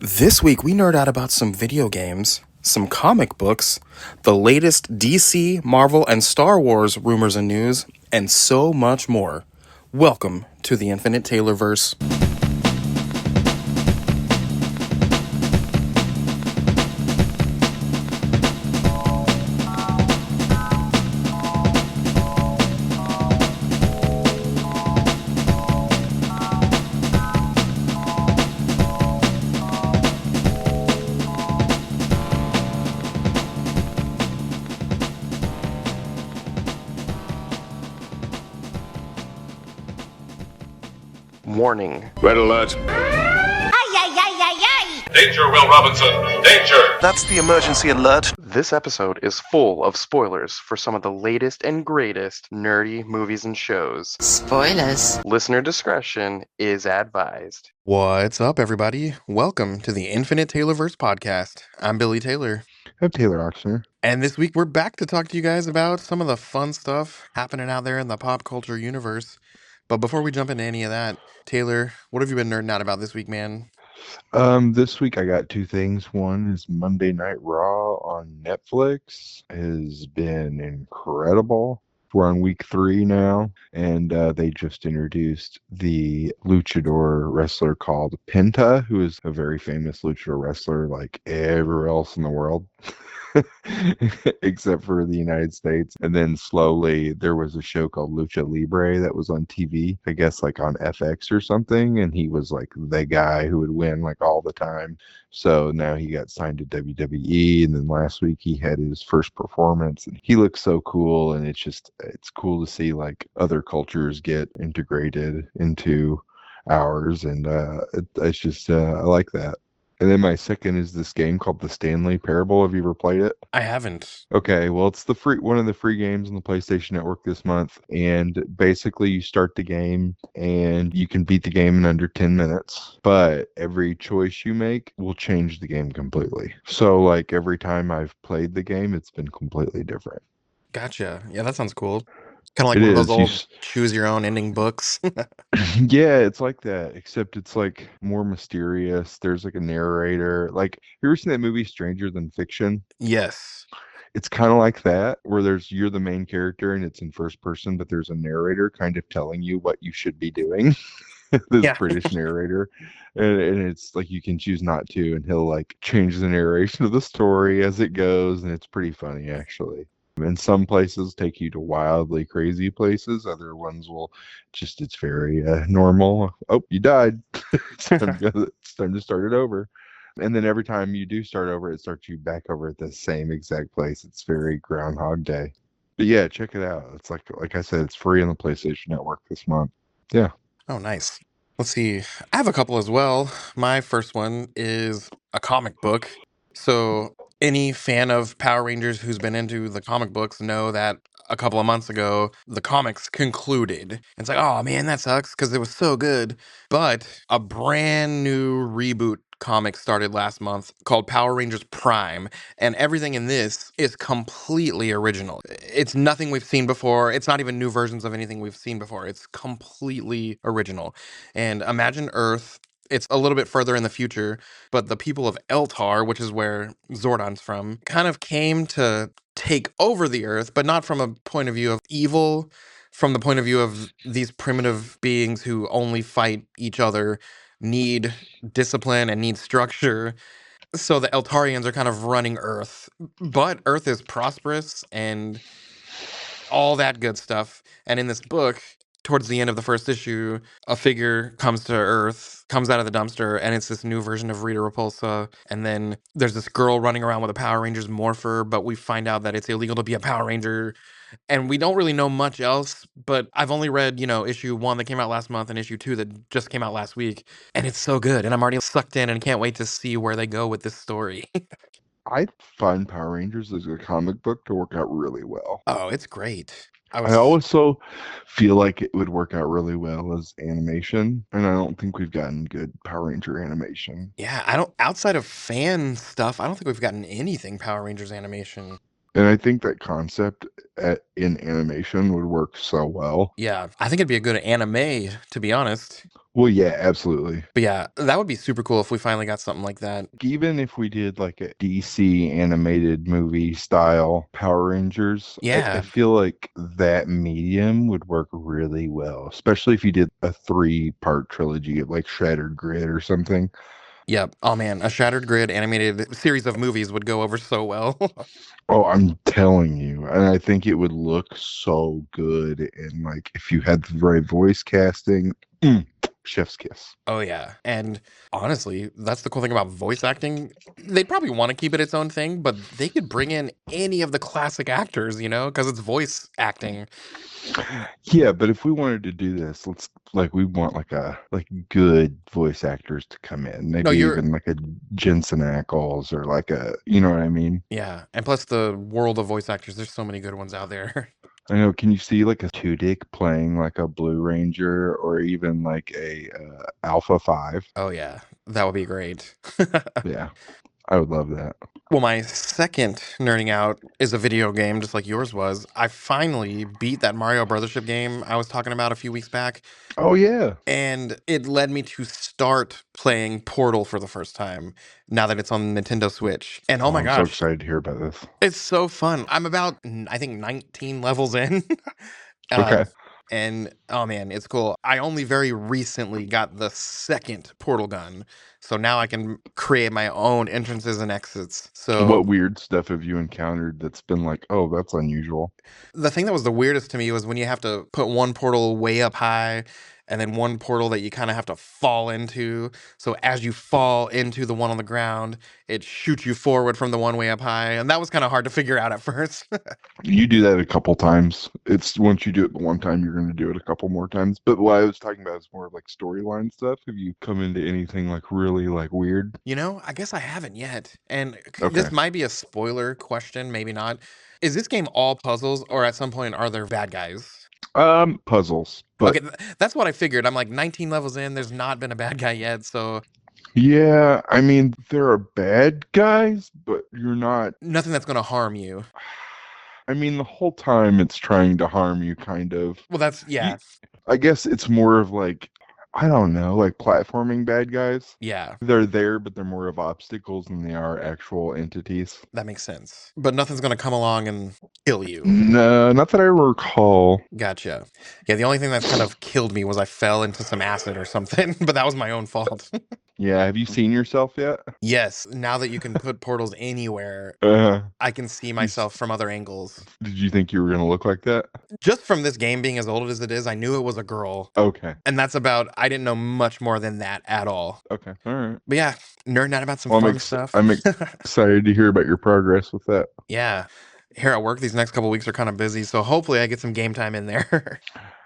This week, we nerd out about some video games, some comic books, the latest DC, Marvel, and Star Wars rumors and news, and so much more. Welcome to the Infinite Taylorverse. Warning. Red alert. Ay, ay, ay, ay, ay! Danger, Will Robinson. Danger. That's the emergency alert. This episode is full of spoilers for some of the latest and greatest nerdy movies and shows. Spoilers. Listener discretion is advised. What's up, everybody? Welcome to the Infinite Taylorverse podcast. I'm Billy Taylor. I'm Taylor Oxner. And this week we're back to talk to you guys about some of the fun stuff happening out there in the pop culture universe. But before we jump into any of that, Taylor, what have you been nerding out about this week, man? This week I got two things. One is Monday Night Raw on Netflix. It has been incredible. We're on week 3 now, and they just introduced the luchador wrestler called Penta, who is a very famous luchador wrestler like everywhere else in the world. Except for the United States. And then slowly there was a show called Lucha Libre that was on TV, I guess like on FX or something, and he was like the guy who would win like all the time. So now he got signed to WWE, and then last week he had his first performance, and he looks so cool, and it's cool to see like other cultures get integrated into ours, and it's just I like that. And then my second is this game called The Stanley Parable. Have you ever played it? I haven't. Okay, well, it's one of the free games on the PlayStation Network this month. And basically, you start the game and you can beat the game in under 10 minutes. But every choice you make will change the game completely. So, like, every time I've played the game, it's been completely different. Gotcha. Yeah, that sounds cool. Kind of like It one of is. those old choose your own ending books. Yeah, it's like that, except it's like more mysterious. There's like a narrator. Like, you ever seen that movie Stranger Than Fiction? Yes. It's kind of like that, where you're the main character and it's in first person, but there's a narrator kind of telling you what you should be doing. This Yeah. British narrator, and it's like you can choose not to, and he'll like change the narration of the story as it goes, and it's pretty funny actually. And some places take you to wildly crazy places. Other ones will it's very normal. Oh, you died. It's time to start it over. And then every time you do start over, it starts you back over at the same exact place. It's very Groundhog Day. But yeah, check it out. It's like I said, it's free on the PlayStation Network this month. Yeah. Oh, nice. Let's see. I have a couple as well. My first one is a comic book. So, any fan of Power Rangers who's been into the comic books know that a couple of months ago, the comics concluded. It's like, oh man, that sucks because it was so good. But a brand new reboot comic started last month called Power Rangers Prime. And everything in this is completely original. It's nothing we've seen before. It's not even new versions of anything we've seen before. It's completely original. And imagine Earth. It's a little bit further in the future, but the people of Eltar, which is where Zordon's from, kind of came to take over the Earth, but not from a point of view of evil, from the point of view of these primitive beings who only fight each other, need discipline and need structure. So the Eltarians are kind of running Earth, but Earth is prosperous and all that good stuff. And in this book, towards the end of the first issue, a figure comes to Earth, comes out of the dumpster, and it's this new version of Rita Repulsa. And then there's this girl running around with a Power Rangers morpher, but we find out that it's illegal to be a Power Ranger. And we don't really know much else, but I've only read, issue 1 that came out last month and issue 2 that just came out last week. And it's so good. And I'm already sucked in and can't wait to see where they go with this story. I find Power Rangers as a comic book to work out really well. Oh, it's great. I also feel like it would work out really well as animation, and I don't think we've gotten good Power Ranger animation. Yeah, outside of fan stuff, I don't think we've gotten anything Power Rangers animation. And I think that concept in animation would work so well. Yeah, I think it'd be a good anime, to be honest. Well, yeah, absolutely. But yeah, that would be super cool if we finally got something like that. Even if we did like a DC animated movie style Power Rangers, I Yeah. feel like that medium would work really well, especially if you did a three-part trilogy of like Shattered Grid or something. Yep. Oh man, a Shattered Grid animated series of movies would go over so well. Oh, I'm telling you. And I think it would look so good. And like if you had the right voice casting, chef's kiss. Oh yeah. And honestly, that's the cool thing about voice acting. They'd probably want to keep it its own thing, but they could bring in any of the classic actors, because it's voice acting. Yeah, but if we wanted to do this, let's like we want like good voice actors to come in. No, Maybe you're even like a Jensen Ackles or like a, you know what I mean? yeah. And plus the world of voice actors, there's so many good ones out there. I know, can you see like a Tudyk playing like a Blue Ranger or even like a Alpha 5? Oh yeah. That would be great. Yeah, I would love that. Well, my second nerding out is a video game, just like yours was. I finally beat that Mario Brothership game I was talking about a few weeks back, Oh yeah. and it led me to start playing Portal for the first time now that it's on Nintendo Switch. And oh Oh, my I'm so gosh, excited to hear about this. it's so fun. I'm about, I think, 19 levels in. uh, Okay. and oh man, it's cool. I only very recently got the second portal gun, so now I can create my own entrances and exits. So What weird stuff have you encountered that's been like, oh, that's unusual? the thing that was the weirdest to me was when you have to put one portal way up high and then one portal that you kind of have to fall into. So as you fall into the one on the ground, it shoots you forward from the one way up high. And that was kind of hard to figure out at first. You do that a couple times. It's once you do it the one time, you're going to do it a couple more times. But what I was talking about is more of like storyline stuff. Have you come into anything like really like weird? I guess I haven't yet. And Okay. this might be a spoiler question, maybe not. Is this game all puzzles or at some point are there bad guys? Puzzles. Okay, But that's what I figured. I'm like 19 levels in, there's not been a bad guy yet. So yeah, I mean, there are bad guys, but you're not. nothing that's going to harm you. I mean, the whole time it's trying to harm you, kind of. Well, that's, You, yeah. I guess it's more of like, I don't know, like platforming bad guys. Yeah, They're there, but they're more of obstacles than they are actual entities. that makes sense. But nothing's gonna come along and kill you. No, not that I recall. Gotcha. Yeah, the only thing that's kind of killed me was I fell into some acid or something, but that was my own fault. Yeah, have you seen yourself yet? Yes, now that you can put portals anywhere, Uh, I can see you, s- myself from other angles. did you think you were gonna look like that? Just from this game being as old as it is, I knew it was a girl. Okay, And I didn't know much more than that at all. okay, all right. But yeah, nerding out about some Well, fun stuff. I'm excited to hear about your progress with that. Yeah. Here at work, these next couple weeks are kind of busy, so hopefully I get some game time in there.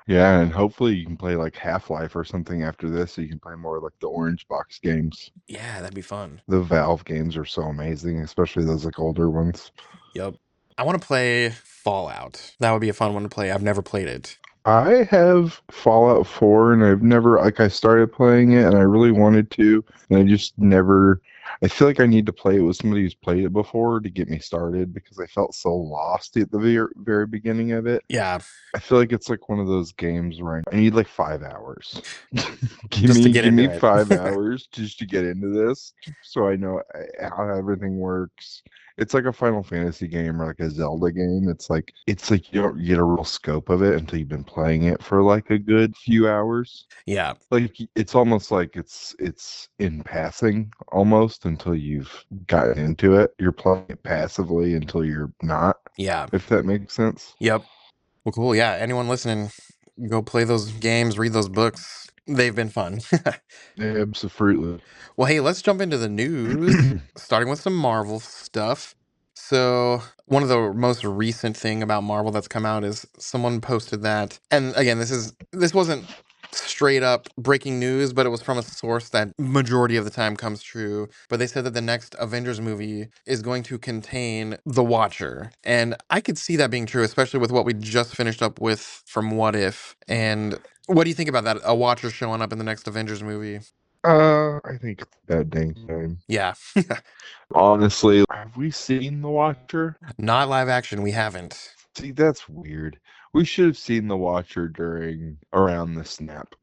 Yeah, and hopefully you can play like Half-Life or something after this, so you can play more like the Orange Box games. Yeah, that'd be fun. The Valve games are so amazing, especially those like older ones. Yep. I want to play Fallout. That would be a fun one to play. I've never played it. I have Fallout 4 and I've never like I started playing it and I really wanted to and I just never I feel like I need to play it with somebody who's played it before to get me started because I felt so lost at the very beginning of it. Yeah, I feel like it's like one of those games where I need like 5 hours. just to get Give into me it. 5 hours just to get into this so I know how everything works. It's like a Final Fantasy game or like a Zelda game. It's like you don't get a real scope of it until you've been playing it for like a good few hours. Yeah, Like it's almost like it's in passing almost until you've gotten into it. You're playing it passively until you're not, yeah, if that makes sense. yep. Well, cool. Yeah, anyone listening, go play those games, read those books. They've been fun. Absolutely. Well, hey, let's jump into the news, starting with some Marvel stuff. So, one of the most recent thing about Marvel that's come out is someone posted that, and again, this wasn't straight up breaking news, but it was from a source that majority of the time comes true. But they said that the next Avengers movie is going to contain the Watcher, and I could see that being true, especially with what we just finished up with from What If. And what do you think about that? A Watcher showing up in the next Avengers movie? I think it's that dang time. Yeah. Honestly, have we seen The Watcher? Not live action, we haven't. See, that's weird. We should have seen the Watcher during around the snap.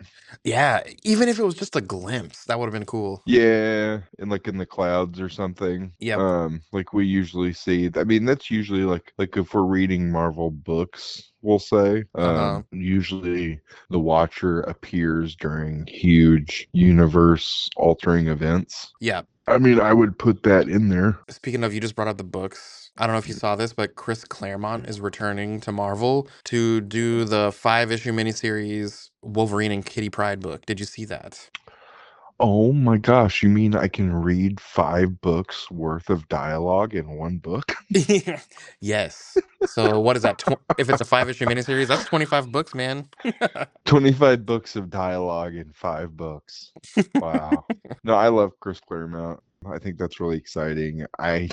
Yeah, even if it was just a glimpse, that would have been cool. Yeah, and like in the clouds or something. Yep. Like we usually see. I mean, that's usually like if we're reading Marvel books, we'll say. Uh-huh. Usually the Watcher appears during huge universe altering events. Yeah. I mean, I would put that in there. Speaking of, you just brought up the books. I don't know if you saw this, but Chris Claremont is returning to Marvel to do the 5-issue miniseries Wolverine and Kitty Pryde book. Did you see that? Oh my gosh, you mean I can read 5 books worth of dialogue in one book? Yes. So what is that? If it's a 5-issue miniseries, that's 25 books, man. 25 books of dialogue in 5 books. Wow. No, I love Chris Claremont. I think that's really exciting. I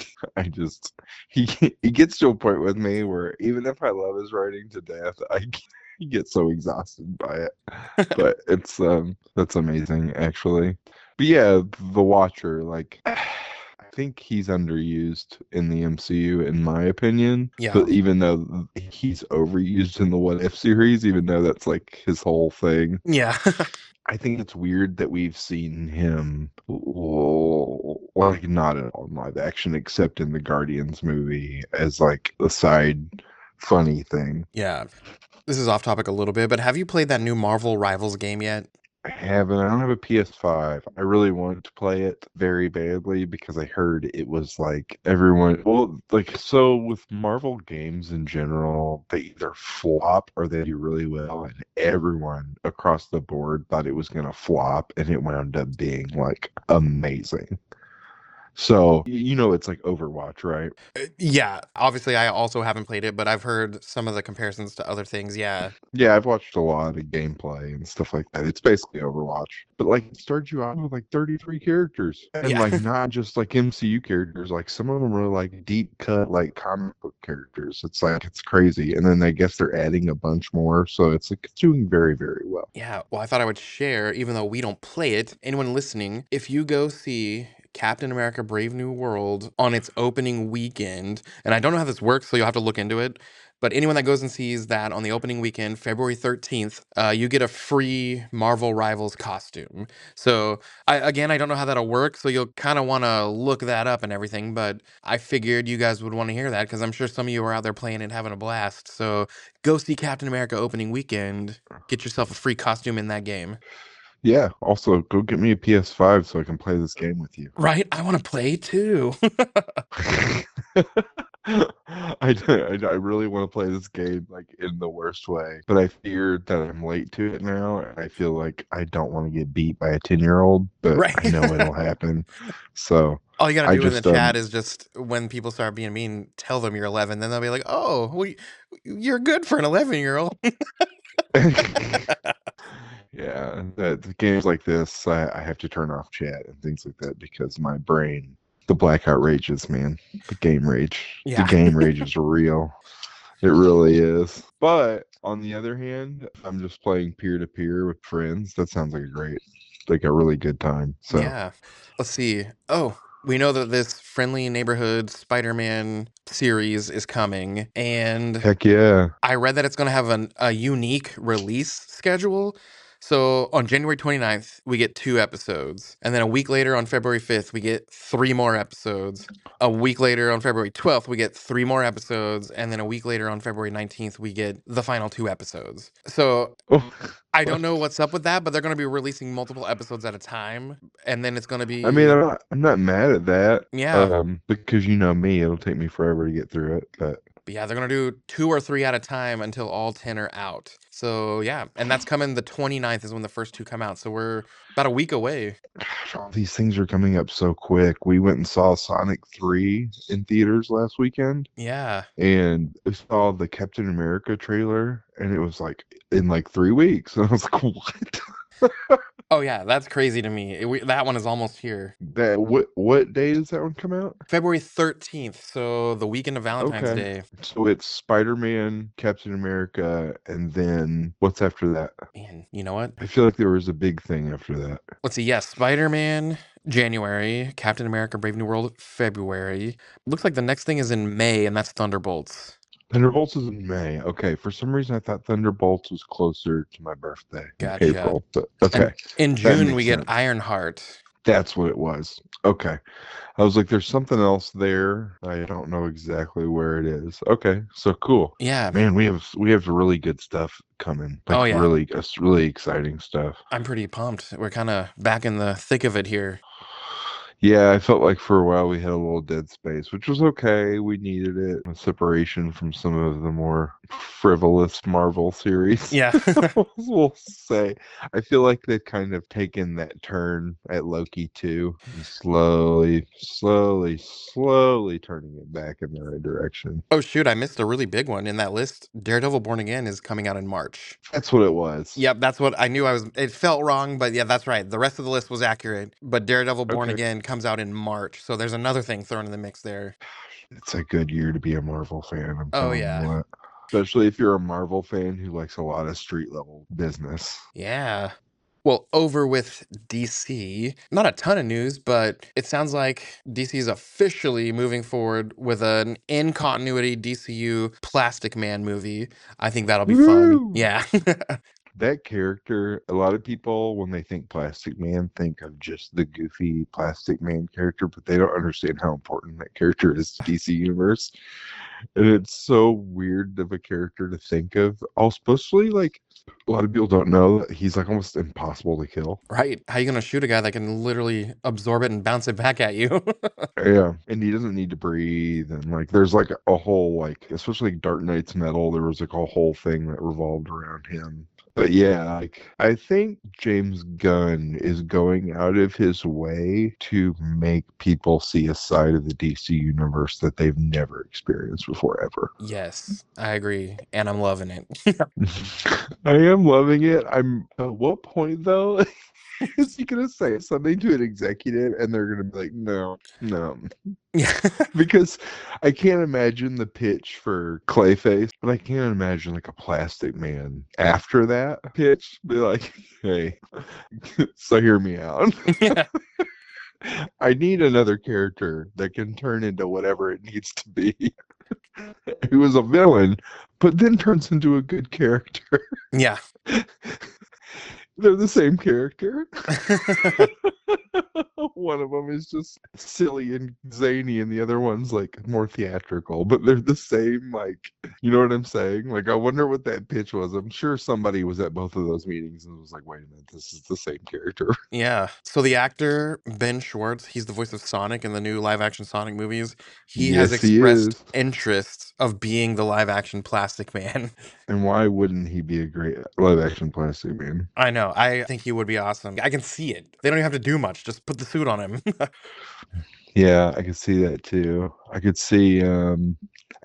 just he gets to a point with me where even if I love his writing to death, I get so exhausted by it. But it's that's amazing actually. But yeah, the Watcher, like I think he's underused in the MCU in my opinion. Yeah. But even though he's overused in the What If series, even though that's like his whole thing, Yeah. I think it's weird that we've seen him like not at all in live action except in the Guardians movie as like a side funny thing. Yeah. This is off topic a little bit, but have you played that new Marvel Rivals game yet? I haven't. I don't have a PS5. I really wanted to play it very badly because I heard it was like everyone, well, like, so with Marvel games in general, they either flop or they do really well, and everyone across the board thought it was going to flop, and it wound up being like amazing. So, it's like Overwatch, right? Yeah. Obviously, I also haven't played it, but I've heard some of the comparisons to other things. Yeah. Yeah, I've watched a lot of gameplay and stuff like that. It's basically Overwatch, but like it starts you out with like 33 characters and Yeah. like not just like MCU characters, like some of them are like deep cut like comic book characters. It's like it's crazy. And then I guess they're adding a bunch more, so it's like it's doing very, very well. Yeah. Well, I thought I would share, even though we don't play it, anyone listening, if you go see Captain America Brave New World on its opening weekend, and I don't know how this works, so you'll have to look into it. But anyone that goes and sees that on the opening weekend, February 13th, you get a free Marvel Rivals costume. So, I don't know how that'll work, so you'll kind of want to look that up and everything. But I figured you guys would want to hear that because I'm sure some of you are out there playing and having a blast. So, go see Captain America opening weekend. Get yourself a free costume in that game. Yeah, also go get me a PS5 so I can play this game with you. Right? I want to play too. I really want to play this game like in the worst way, but I fear that I'm late to it now, and I feel like I don't want to get beat by a 10-year-old, but Right. I know it'll happen. So All you gotta I do in the just chat is just when people start being mean, tell them you're 11. Then they'll be like, "Oh, well, you're good for an 11-year-old." yeah, the games like this, I have to turn off chat and things like that because my brain, the blackout rages, man. The game rage. The Yeah. game rage is real. It really is. But on the other hand, if I'm just playing peer to peer with friends, that sounds like a really good time. So Yeah. Let's see. Oh, we know that this Friendly Neighborhood Spider-Man series is coming, and heck yeah. I read that it's going to have a unique release schedule. So on January 29th, we get 2 episodes. And then a week later on February 5th, we get 3 more episodes. A week later on February 12th, we get 3 more episodes. And then a week later on February 19th, we get the final 2 episodes. So Oh, I don't know what's up with that, but they're going to be releasing multiple episodes at a time. And then it's going to I mean, be, I'm not mad at that. yeah. Because you know me, it'll take me forever to get through it. But But yeah, they're going to do 2 or 3 at a time until all 10 are out. So yeah, and that's coming the 29th is when the first 2 come out. So we're about a week away. gosh, all these things are coming up so quick. We went and saw Sonic 3 in theaters last weekend, Yeah. and I saw the Captain America trailer, and it was like in like 3 weeks. And I was like, what? Oh yeah, that's crazy to me. That one is almost here. What day does that one come out? February 13th, so the weekend of Valentine's Okay. Day. So it's Spider-Man, Captain America, and then what's after that? Man, you know what? I feel like there was a big thing after that. Let's see. Yes, Spider-Man January, Captain America Brave New World February. Looks like the next thing is in May, and that's Thunderbolts. Thunderbolts is in May. Okay, for some reason I thought Thunderbolts was closer to my birthday in Gotcha. April. But And okay, in that June, we makes get sense. Ironheart. That's what it was. Okay. I was like, there's something else there. I don't know exactly where it is. Okay, so cool. Yeah. Man, we have really good stuff coming. Oh, Like yeah. really exciting stuff. I'm pretty pumped. We're kind of back in the thick of it here. Yeah, I felt like for a while we had a little dead space, which was okay. We needed it. A separation from some of the more frivolous Marvel series. Yeah. We'll say. I feel like they've kind of taken that turn at Loki too, and slowly turning it back in the right direction. Oh, shoot. I missed a really big one in that list. Daredevil Born Again is coming out in March. That's what it was. Yep, that's what I knew. It felt wrong, but yeah, that's right. The rest of the list was accurate. But Daredevil Born Okay. Again comes out in March. So there's another thing thrown in the mix there. It's a good year to be a Marvel fan, I'm Oh, telling you yeah. what. Especially if you're a Marvel fan who likes a lot of street level business. Yeah. Well, over with DC. Not a ton of news, but it sounds like DC is officially moving forward with an in continuity DCU Plastic Man movie. I think that'll be fun. Woo! Yeah. That character, a lot of people, when they think Plastic Man, think of just the goofy Plastic Man character, but they don't understand how important that character is to DC Universe. And it's so weird of a character to think of. Especially, like, a lot of people don't know that he's like almost impossible to kill. Right. How you going to shoot a guy that can literally absorb it and bounce it back at you? Yeah, and he doesn't need to breathe, and like there's like a whole like, especially Dark Knight's metal, there was like a whole thing that revolved around him. But yeah, like I think James Gunn is going out of his way to make people see a side of the DC universe that they've never experienced before ever. Yes, I agree. And I'm loving it. I am loving it. I'm at what point though is he gonna say something to an executive and they're gonna be like, no, no. Yeah. Because I can't imagine the pitch for Clayface, but I can't imagine like a Plastic Man after that pitch. Be like, hey, so hear me out. Yeah. I need another character that can turn into whatever it needs to be. Who is a villain, but then turns into a good character. Yeah. They're the same character. One of them is just silly and zany, and the other one's like more theatrical, but they're the same. Like, you know what I'm saying? Like, I wonder what that pitch was. I'm sure somebody was at both of those meetings and was like, wait a minute, this is the same character. Yeah. So the actor Ben Schwartz, he's the voice of Sonic in the new live action Sonic movies. He has Yes, he expressed is. interest of being the live action Plastic Man. And why wouldn't he be a great live action Plastic Man? I know. I think he would be awesome. I can see it. They don't even have to do much. Just put the suit on him. Yeah, I could see that too. I could see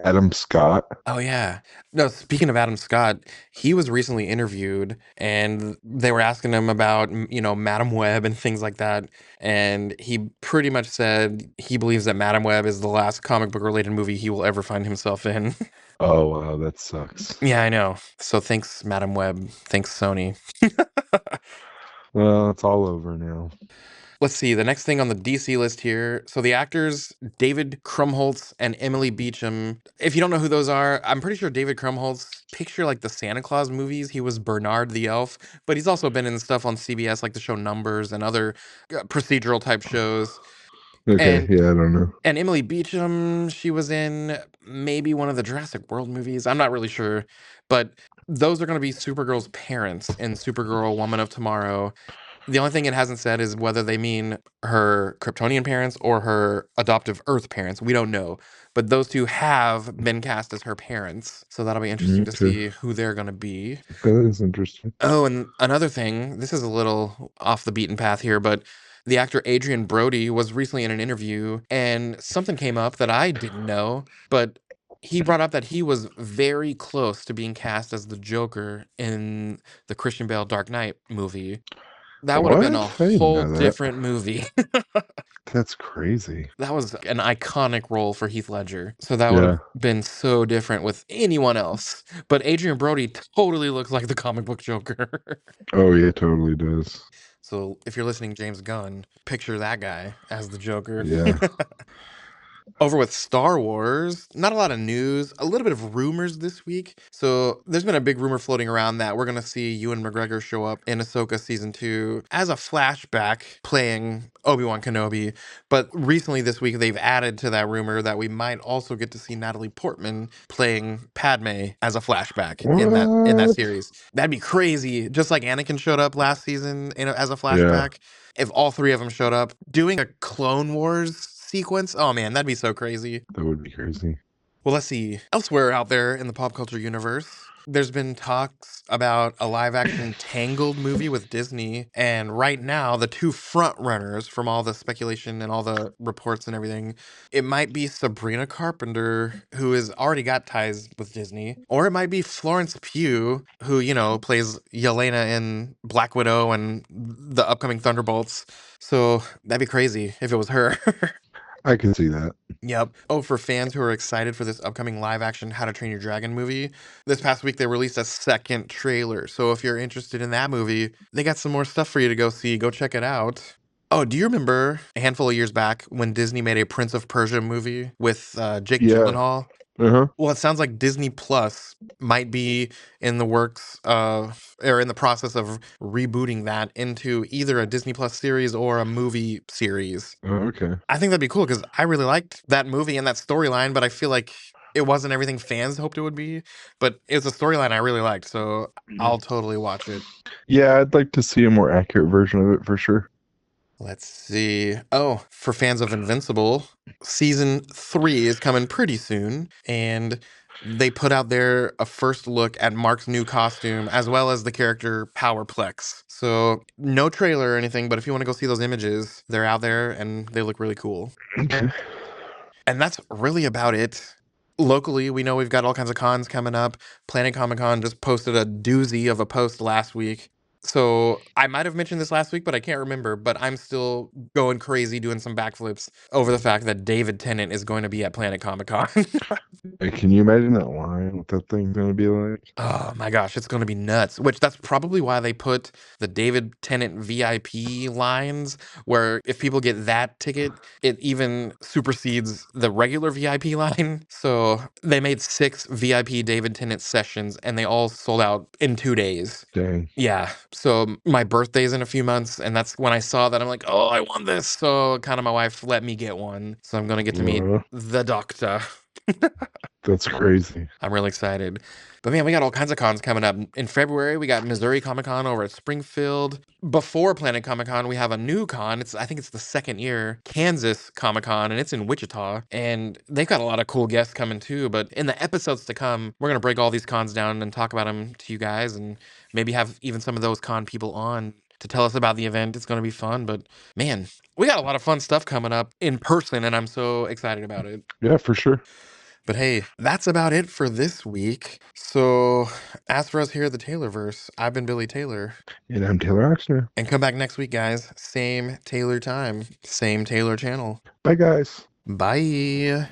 Adam Scott. Oh yeah. No, speaking of Adam Scott, he was recently interviewed and they were asking him about, Madam Web and things like that. And he pretty much said he believes that Madam Web is the last comic book related movie he will ever find himself in. Oh wow, that sucks. Yeah, I know. So thanks, Madam Web. Thanks, Sony. Well, it's all over now. Let's see, the next thing on the DC list here. So the actors, David Krumholtz and Emily Beecham. If you don't know who those are, I'm pretty sure David Krumholtz, picture like the Santa Claus movies. He was Bernard the Elf, but he's also been in stuff on CBS like the show Numbers and other procedural type shows. Okay, And yeah, I don't know. and Emily Beecham, she was in maybe one of the Jurassic World movies. I'm not really sure, but those are going to be Supergirl's parents in Supergirl Woman of Tomorrow. The only thing it hasn't said is whether they mean her Kryptonian parents or her adoptive Earth parents. We don't know. But those two have been cast as her parents. So that'll be interesting to Okay, see who they're going to be. that is interesting. Oh, and another thing, this is a little off the beaten path here, but the actor Adrian Brody was recently in an interview and something came up that I didn't know, but he brought up that he was very close to being cast as the Joker in the Christian Bale Dark Knight movie. That would have been a What? I didn't whole know that. different movie. That's crazy. That was an iconic role for Heath Ledger. So that would have Yeah. been so different with anyone else. But Adrian Brody totally looks like the comic book Joker. Oh, yeah, totally does. So if you're listening, James Gunn, picture that guy as the Joker. Yeah. Over with Star Wars, not a lot of news, a little bit of rumors this week. So there's been a big rumor floating around that we're going to see Ewan McGregor show up in Ahsoka Season 2 as a flashback playing Obi-Wan Kenobi. But recently this week, they've added to that rumor that we might also get to see Natalie Portman playing Padme as a flashback in that What? series. That'd be crazy. Just like Anakin showed up last season as a Yeah, flashback. If all three of them showed up doing a Clone Wars sequence, oh man, that'd be so crazy. that would be crazy. Well, let's see. Elsewhere out there in the pop culture universe, there's been talks about a live action Tangled movie with Disney. And right now, the two front runners from all the speculation and all the reports and everything, it might be Sabrina Carpenter, who has already got ties with Disney, or it might be Florence Pugh, who, plays Yelena in Black Widow and the upcoming Thunderbolts. So that'd be crazy if it was her. I can see that. Yep. Oh, for fans who are excited for this upcoming live action How to Train Your Dragon movie, this past week they released a second trailer. So if you're interested in that movie, they got some more stuff for you to go see. Go check it out. Oh, do you remember a handful of years back when Disney made a Prince of Persia movie with Jake Yeah. Gyllenhaal? Uh-huh. Well, it sounds like Disney Plus might be in the works of, or in the process of rebooting that into either a Disney Plus series or a movie series. Oh, okay. I think that'd be cool because I really liked that movie and that storyline, but I feel like it wasn't everything fans hoped it would be. But it's a storyline I really liked, so I'll totally watch it. Yeah, I'd like to see a more accurate version of it for sure. Let's see. Oh, for fans of Invincible, season 3 is coming pretty soon, and they put out there a first look at Mark's new costume as well as the character Powerplex. So, no trailer or anything, but if you want to go see those images, they're out there and they look really cool. Okay. And that's really about it. Locally, we know we've got all kinds of cons coming up. Planet Comic Con just posted a doozy of a post last week. So I might have mentioned this last week, but I can't remember. But I'm still going crazy doing some backflips over the fact that David Tennant is going to be at Planet Comic Con. Hey, can you imagine that line? What that thing's gonna be like? Oh my gosh, it's going to be nuts. Which that's probably why they put the David Tennant VIP lines, where if people get that ticket, it even supersedes the regular VIP line. So they made 6 VIP David Tennant sessions and they all sold out in 2 days. Dang. Yeah. So my birthday's in a few months, and that's when I saw that I'm like, oh, I want this. So kind of my wife let me get one. So I'm going to get to meet Uh, the doctor. that's crazy. I'm really excited. But man, we got all kinds of cons coming up. In February, we got Missouri Comic Con over at Springfield. Before Planet Comic Con, we have a new con. I think it's the second year, Kansas Comic Con, and it's in Wichita. And they've got a lot of cool guests coming too. But in the episodes to come, we're going to break all these cons down and talk about them to you guys and maybe have even some of those con people on to tell us about the event. It's going to be fun. But man, we got a lot of fun stuff coming up in person, and I'm so excited about it. Yeah, for sure. But hey, that's about it for this week. So, as for us here at the Taylorverse, I've been Billy Taylor. And I'm Taylor Oxner. And come back next week, guys. Same Taylor time, same Taylor channel. Bye, guys. Bye.